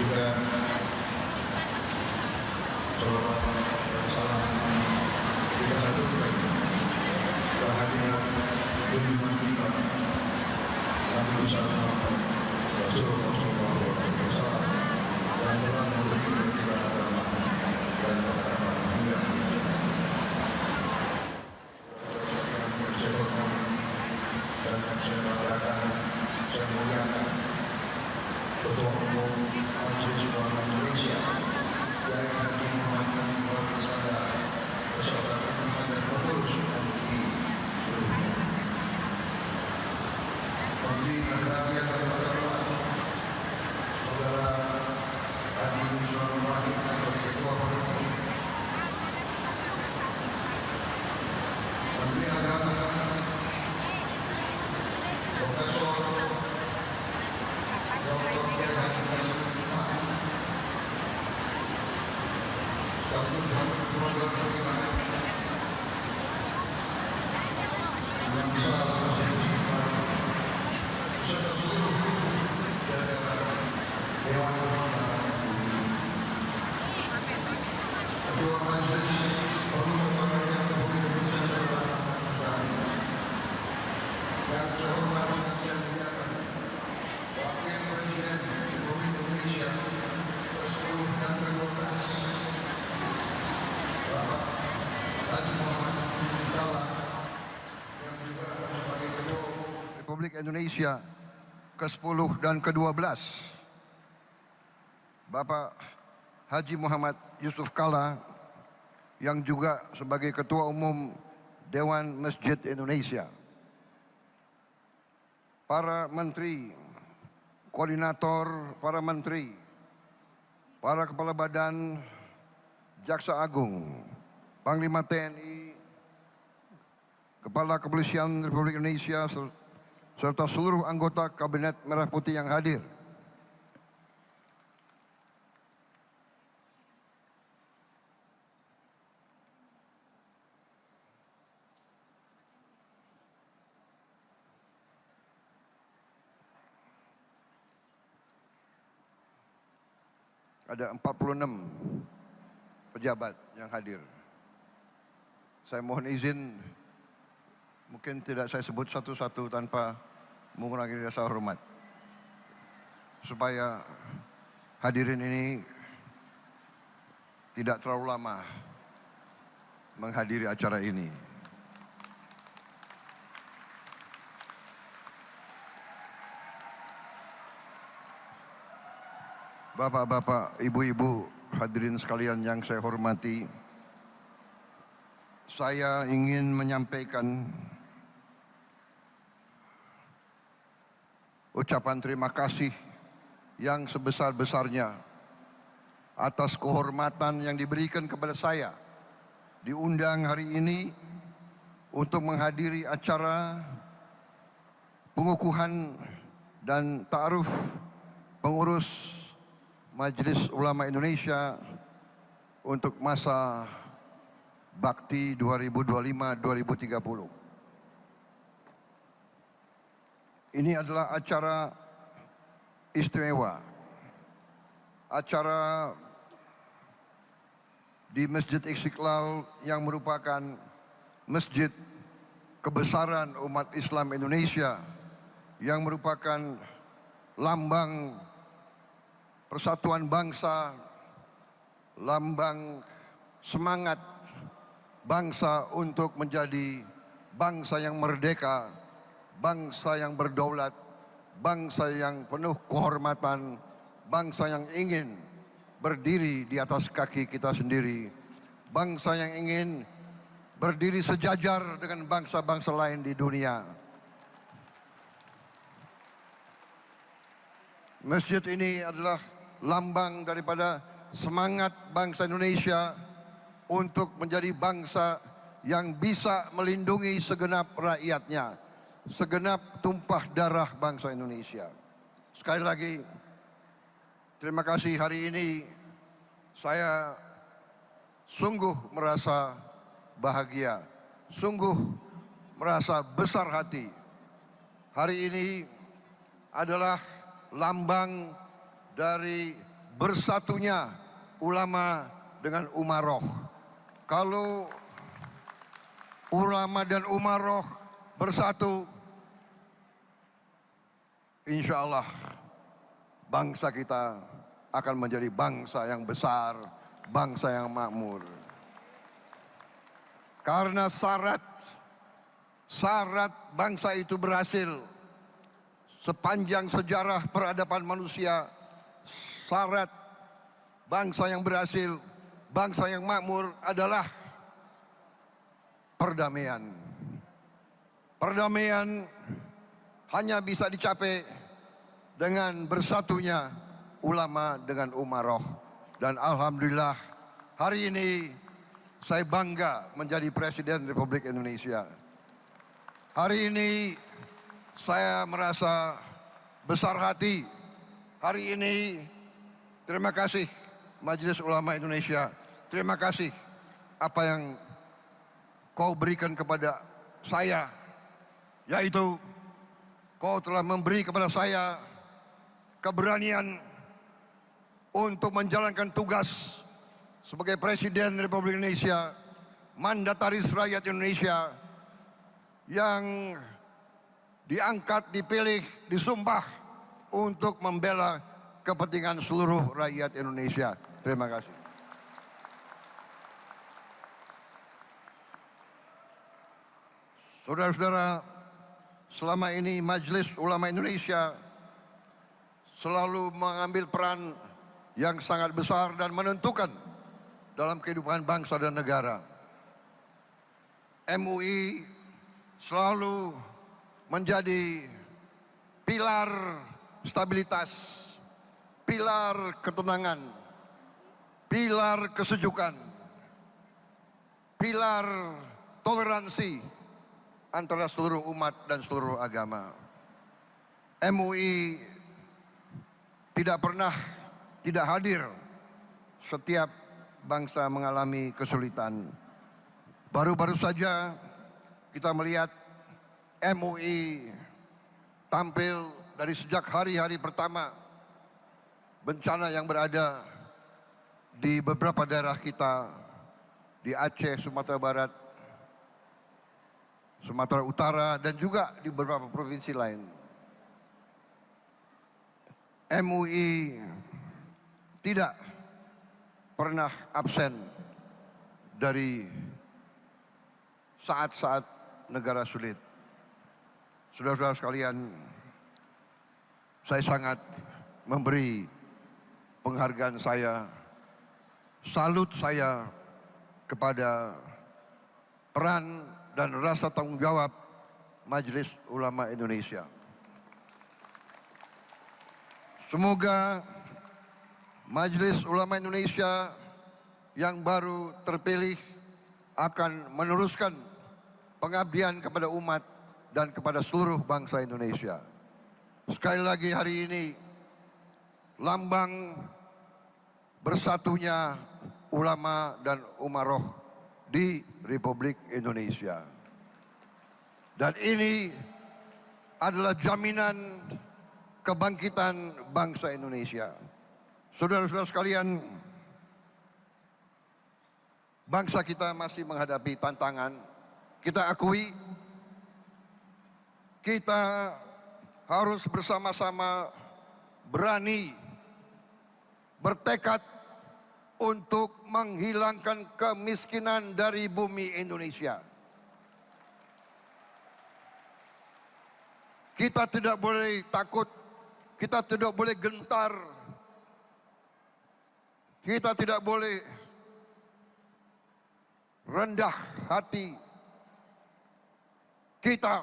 juga salawat dan salam kita haturkan kehadiran junjungan kita Nabi besar Muhammad Rasulullah SAW yang telah memberikan kita agama dan pengetahuan dunia. Yang saya hormati dan yang saya banggakan, saya muliakan Ketua Umum Majelis Ulama Indonesia Kiai Haji Muhammad Iqbal Sadar beserta pimpinan dan pengurus MUI seluruhnya. Menteri Agraria dan Pertanian Saudara Haji Nusron Wahid sebagai Ketua Politik, Menteri Agama Profesor Dr. Kiai Haji Faizuddin Imam, Sabtu Muhammad Keluarga Pertimbangan yang bisa serta seluruh jajaran Dewan Perwakilan Ketua Majelis Permusyawaratan Rakyat Republik Indonesia yang saya hormati dan saya muliakan Wakil Presiden Republik Indonesia ke-10 dan ke-12 Bapak Haji Muhammad Yusuf Kalla yang juga sebagai Ketua Umum Republik Indonesia ke-10 dan ke-12, Bapak Haji Muhammad Yusuf Kalla yang juga sebagai Ketua Umum Dewan Masjid Indonesia, para menteri, koordinator para menteri, para kepala badan, Jaksa Agung, Panglima TNI, Kepala Kepolisian Republik Indonesia, serta seluruh anggota Kabinet Merah Putih yang hadir. Ada 46 pejabat yang hadir. Saya mohon izin, mungkin tidak saya sebut satu-satu tanpa mengurangi rasa hormat, supaya hadirin ini tidak terlalu lama menghadiri acara ini. Bapak-bapak, ibu-ibu, hadirin sekalian yang saya hormati, saya ingin menyampaikan ucapan terima kasih yang sebesar-besarnya atas kehormatan yang diberikan kepada saya diundang hari ini untuk menghadiri acara pengukuhan dan ta'aruf pengurus Majelis Ulama Indonesia untuk masa bakti 2025-2030. Ini adalah acara istimewa, acara di Masjid Istiqlal yang merupakan masjid kebesaran umat Islam Indonesia, yang merupakan lambang persatuan bangsa, lambang semangat bangsa untuk menjadi bangsa yang merdeka, bangsa yang berdaulat, bangsa yang penuh kehormatan, bangsa yang ingin berdiri di atas kaki kita sendiri, bangsa yang ingin berdiri sejajar dengan bangsa-bangsa lain di dunia. Masjid ini adalah lambang daripada semangat bangsa Indonesia untuk menjadi bangsa yang bisa melindungi segenap rakyatnya, segenap tumpah darah bangsa Indonesia. Sekali lagi, terima kasih. Hari ini saya sungguh merasa bahagia, sungguh merasa besar hati. Hari ini adalah lambang dari bersatunya ulama dengan umaroh. Kalau ulama dan umaroh bersatu, insya Allah bangsa kita akan menjadi bangsa yang besar, bangsa yang makmur. Karena syarat bangsa itu berhasil sepanjang sejarah peradaban manusia, syarat bangsa yang berhasil, bangsa yang makmur adalah perdamaian. Perdamaian hanya bisa dicapai dengan bersatunya ulama dengan umaroh. Dan alhamdulillah hari ini saya bangga menjadi Presiden Republik Indonesia. Hari ini saya merasa besar hati. Hari ini terima kasih Majelis Ulama Indonesia. Terima kasih apa yang kau berikan kepada saya, yaitu kau telah memberi kepada saya keberanian untuk menjalankan tugas sebagai Presiden Republik Indonesia, mandataris rakyat Indonesia yang diangkat, dipilih, disumpah untuk membela kepentingan seluruh rakyat Indonesia. Terima kasih. Saudara-saudara, selama ini Majelis Ulama Indonesia selalu mengambil peran yang sangat besar dan menentukan dalam kehidupan bangsa dan negara. MUI selalu menjadi pilar stabilitas, pilar ketenangan, pilar kesejukan, pilar toleransi antara seluruh umat dan seluruh agama. MUI tidak pernah tidak hadir setiap bangsa mengalami kesulitan. Baru-baru saja kita melihat MUI tampil dari sejak hari-hari pertama bencana yang berada di beberapa daerah kita, di Aceh, Sumatera Barat, Sumatera Utara, dan juga di beberapa provinsi lain. MUI tidak pernah absen dari saat-saat negara sulit. Saudara-saudara sekalian, saya sangat memberi penghargaan saya, salut saya kepada peran dan rasa tanggung jawab Majelis Ulama Indonesia. Semoga Majelis Ulama Indonesia yang baru terpilih akan meneruskan pengabdian kepada umat dan kepada seluruh bangsa Indonesia. Sekali lagi hari ini lambang bersatunya ulama dan umaroh di Republik Indonesia. Dan ini adalah jaminan kebangkitan bangsa Indonesia. Saudara-saudara sekalian, bangsa kita masih menghadapi tantangan. Kita akui, kita harus bersama-sama berani, bertekad untuk menghilangkan kemiskinan dari bumi Indonesia. Kita tidak boleh takut, kita tidak boleh gentar, kita tidak boleh rendah hati. Kita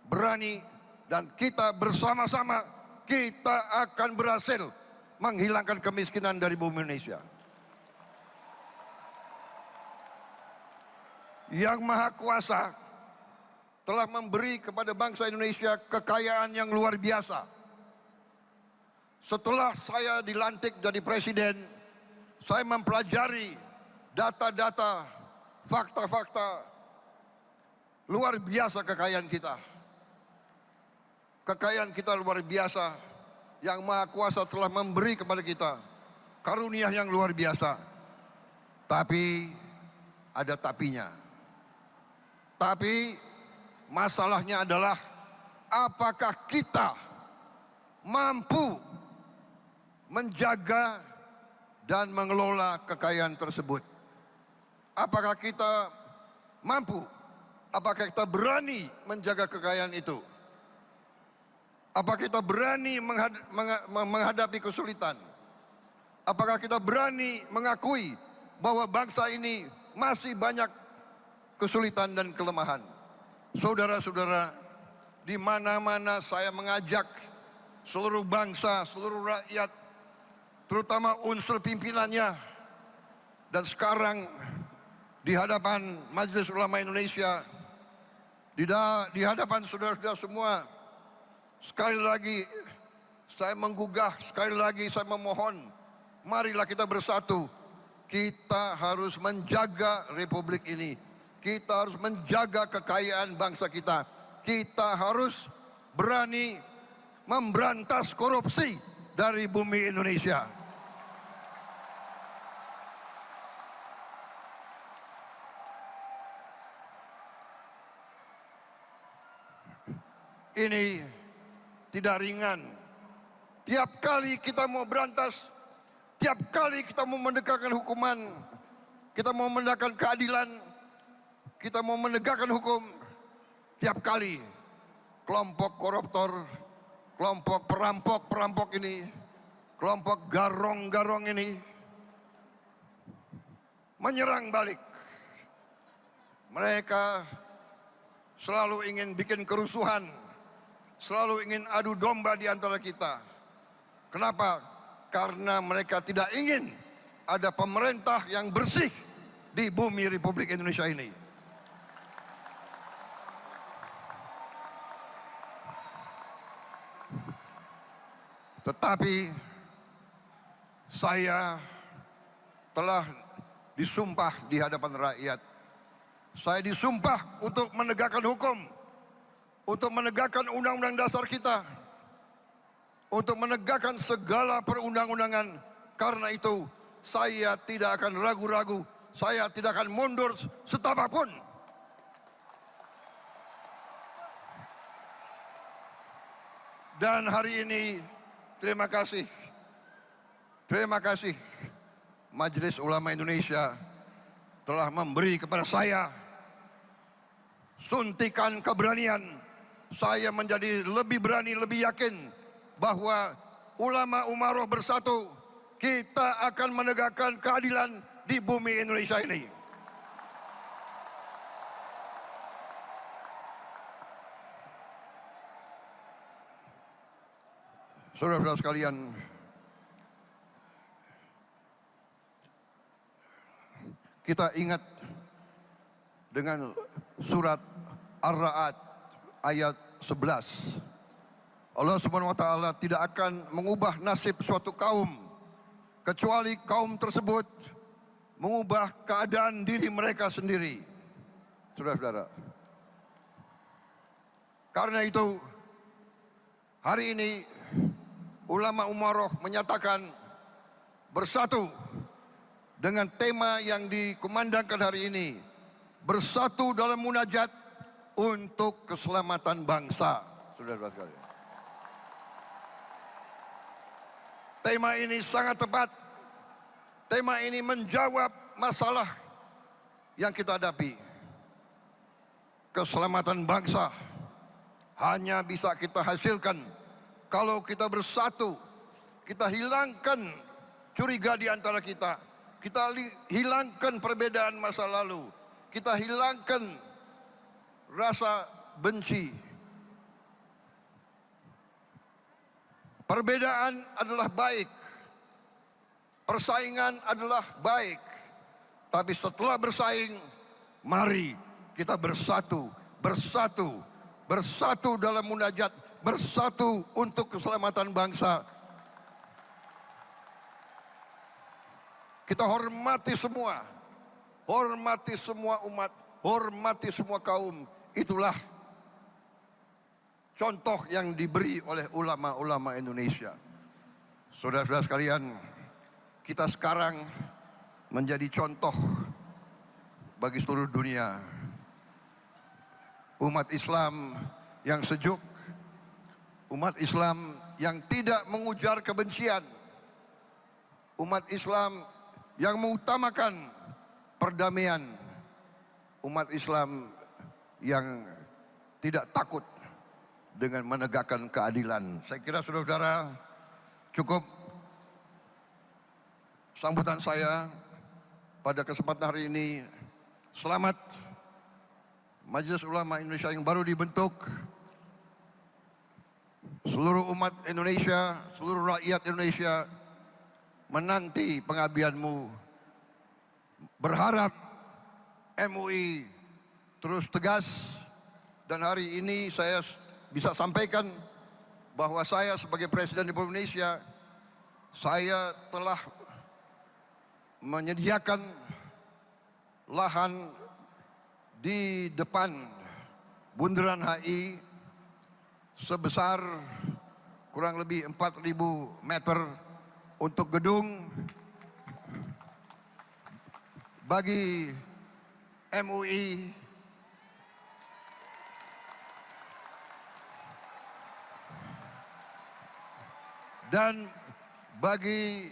berani dan kita bersama-sama kita akan berhasil menghilangkan kemiskinan dari bumi Indonesia. Yang Maha Kuasa telah memberi kepada bangsa Indonesia kekayaan yang luar biasa. Setelah saya dilantik jadi presiden, saya mempelajari data-data, fakta-fakta luar biasa kekayaan kita. Kekayaan kita luar biasa yang Maha Kuasa telah memberi kepada kita. karunia yang luar biasa. Tapi ada tapinya. Tapi masalahnya adalah apakah kita mampu menjaga dan mengelola kekayaan tersebut? Apakah kita mampu? Apakah kita berani menjaga kekayaan itu? Apakah kita berani menghadapi kesulitan? Apakah kita berani mengakui bahwa bangsa ini masih banyak kesulitan dan kelemahan? Saudara-saudara, di mana-mana saya mengajak seluruh bangsa, seluruh rakyat, terutama unsur pimpinannya, dan sekarang di hadapan Majelis Ulama Indonesia, di hadapan saudara-saudara semua, sekali lagi saya menggugah, sekali lagi saya memohon, marilah kita bersatu. Kita harus menjaga republik ini. Kita harus menjaga kekayaan bangsa kita. Kita harus berani memberantas korupsi dari bumi Indonesia. Ini tidak ringan. Tiap kali kita mau berantas, tiap kali kita mau menegakkan hukuman, kita mau menegakkan keadilan, kita mau menegakkan hukum, tiap kali kelompok koruptor, kelompok perampok-perampok ini, kelompok garong-garong ini menyerang balik. Mereka selalu ingin bikin kerusuhan, selalu ingin adu domba di antara kita. Kenapa? Karena mereka tidak ingin ada pemerintah yang bersih di bumi Republik Indonesia ini. Tetapi saya telah disumpah di hadapan rakyat. Saya disumpah untuk menegakkan hukum, untuk menegakkan undang-undang dasar kita, untuk menegakkan segala perundang-undangan. Karena itu saya tidak akan ragu-ragu, saya tidak akan mundur setapapun. Dan hari ini terima kasih Majelis Ulama Indonesia telah memberi kepada saya suntikan keberanian. Saya menjadi lebih berani, lebih yakin bahwa ulama umaroh bersatu, kita akan menegakkan keadilan di bumi Indonesia ini. Saudara-saudara sekalian, kita ingat dengan surat Ar-Ra'd ayat 11. Allah Subhanahu wa taala tidak akan mengubah nasib suatu kaum kecuali kaum tersebut mengubah keadaan diri mereka sendiri. Saudara-saudara, karena itu hari ini ulama umaroh menyatakan bersatu dengan tema yang dikumandangkan hari ini, bersatu dalam munajat untuk keselamatan bangsa. Saudara-saudara sekalian, tema ini sangat tepat. Tema ini menjawab masalah yang kita hadapi. Keselamatan bangsa hanya bisa kita hasilkan kalau kita bersatu. Kita hilangkan curiga di antara kita. Kita hilangkan perbedaan masa lalu. Kita hilangkan rasa benci. Perbedaan adalah baik. Persaingan adalah baik. Tapi setelah bersaing, mari kita bersatu. Bersatu. Bersatu dalam munajat. Bersatu untuk keselamatan bangsa. Kita hormati semua. Hormati semua umat. Hormati semua kaum. Itulah contoh yang diberi oleh ulama-ulama Indonesia. Saudara-saudara sekalian, kita sekarang menjadi contoh bagi seluruh dunia. Umat Islam yang sejuk, umat Islam yang tidak mengujar kebencian, umat Islam yang mengutamakan perdamaian, umat Islam yang tidak takut dengan menegakkan keadilan. Saya kira saudara-saudara cukup sambutan saya pada kesempatan hari ini. Selamat Majelis Ulama Indonesia yang baru dibentuk. Seluruh umat Indonesia, seluruh rakyat Indonesia menanti pengabdianmu. Berharap MUI terus tegas, dan hari ini saya bisa sampaikan bahwa saya sebagai Presiden Republik Indonesia, saya telah menyediakan lahan di depan Bundaran HI sebesar kurang lebih 4.000 meter untuk gedung bagi MUI dan bagi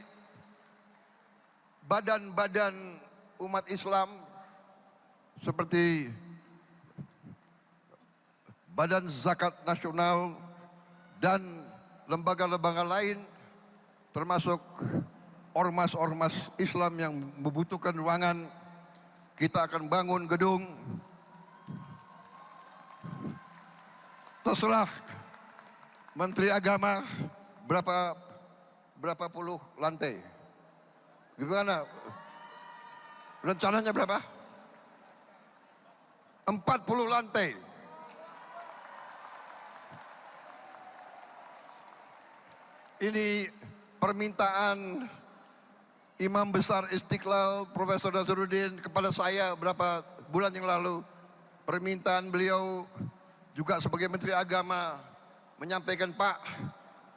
badan-badan umat Islam seperti Badan Zakat Nasional dan lembaga-lembaga lain, termasuk ormas-ormas Islam yang membutuhkan ruangan. Kita akan bangun gedung terserah Menteri Agama berapa puluh lantai. Gimana? Rencananya berapa? 40 lantai. Ini permintaan Imam Besar Istiqlal Profesor Nazaruddin kepada saya beberapa bulan yang lalu. Permintaan beliau juga sebagai Menteri Agama menyampaikan, Pak,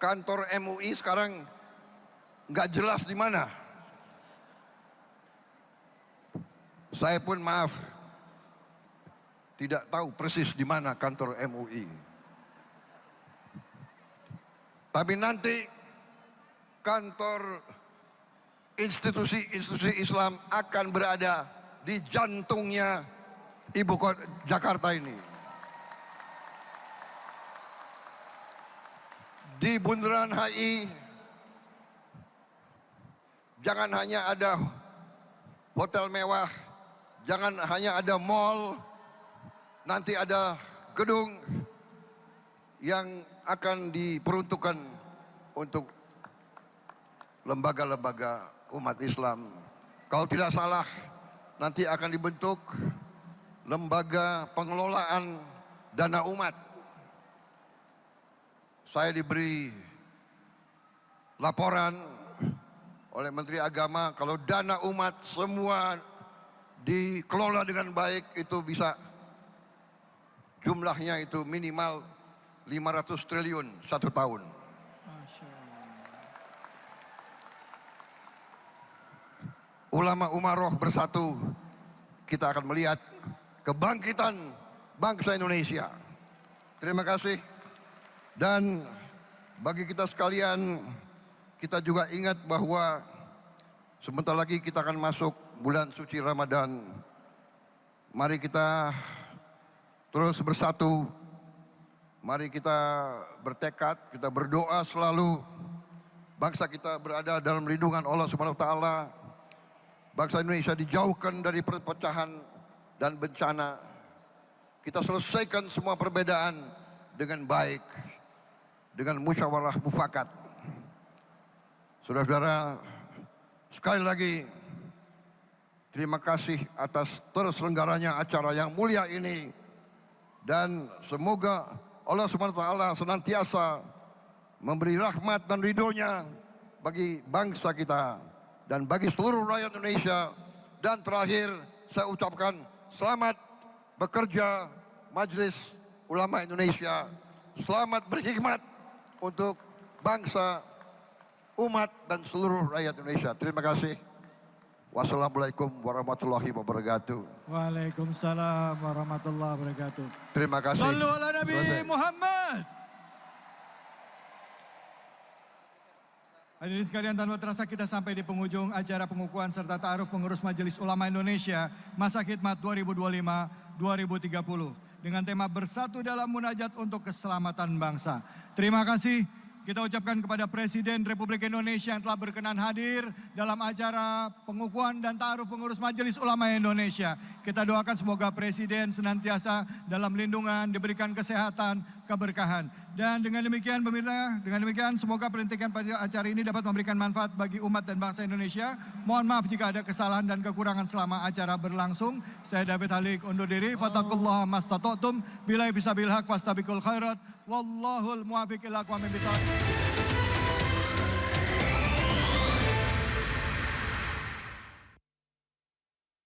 kantor MUI sekarang nggak jelas di mana. Saya pun maaf, tidak tahu persis di mana kantor MUI. Tapi nanti kantor institusi Islam akan berada di jantungnya ibu kota Jakarta ini. Di Bundaran HI jangan hanya ada hotel mewah, jangan hanya ada mall, nanti ada gedung yang akan diperuntukkan untuk lembaga-lembaga umat Islam. Kalau tidak salah, nanti akan dibentuk lembaga pengelolaan dana umat. Saya diberi laporan oleh Menteri Agama, kalau dana umat semua dikelola dengan baik, itu bisa jumlahnya itu minimal 500 triliun satu tahun. Ulama Umaroh bersatu, kita akan melihat kebangkitan bangsa Indonesia. Terima kasih. Dan bagi kita sekalian, kita juga ingat bahwa sebentar lagi kita akan masuk bulan suci Ramadan. Mari kita terus bersatu. Mari kita bertekad, kita berdoa selalu bangsa kita berada dalam lindungan Allah Subhanahu wa taala. Bangsa Indonesia dijauhkan dari perpecahan dan bencana. Kita selesaikan semua perbedaan dengan baik, dengan musyawarah mufakat. Saudara-saudara, sekali lagi terima kasih atas terselenggaranya acara yang mulia ini, dan semoga Allah Subhanahu wa taala senantiasa memberi rahmat dan ridhonya bagi bangsa kita dan bagi seluruh rakyat Indonesia. Dan terakhir saya ucapkan selamat bekerja Majelis Ulama Indonesia. Selamat berkhidmat untuk bangsa umat dan seluruh rakyat Indonesia. Terima kasih. Wassalamualaikum warahmatullahi wabarakatuh. Waalaikumsalam warahmatullahi wabarakatuh. Terima kasih. Sallu ala Nabi Selesai. Muhammad. Hadirin sekalian, tanpa terasa kita sampai di penghujung acara pengukuhan serta ta'aruf pengurus Majelis Ulama Indonesia masa khidmat 2025-2030 dengan tema Bersatu dalam Munajat untuk Keselamatan Bangsa. Terima kasih kita ucapkan kepada Presiden Republik Indonesia yang telah berkenan hadir dalam acara pengukuhan dan ta'aruf pengurus Majelis Ulama Indonesia. Kita doakan semoga Presiden senantiasa dalam lindungan, diberikan kesehatan, keberkahan. Dan dengan demikian pemirsa, dengan demikian semoga pelantikan pada acara ini dapat memberikan manfaat bagi umat dan bangsa Indonesia. Mohon maaf jika ada kesalahan dan kekurangan selama acara berlangsung. Saya David Halik undur diri. Fattaqullaha mastata'tum. Billahi fisabil haq fastabiqul khairat. Wallahul muwaffiq ila aqwamit thoriq.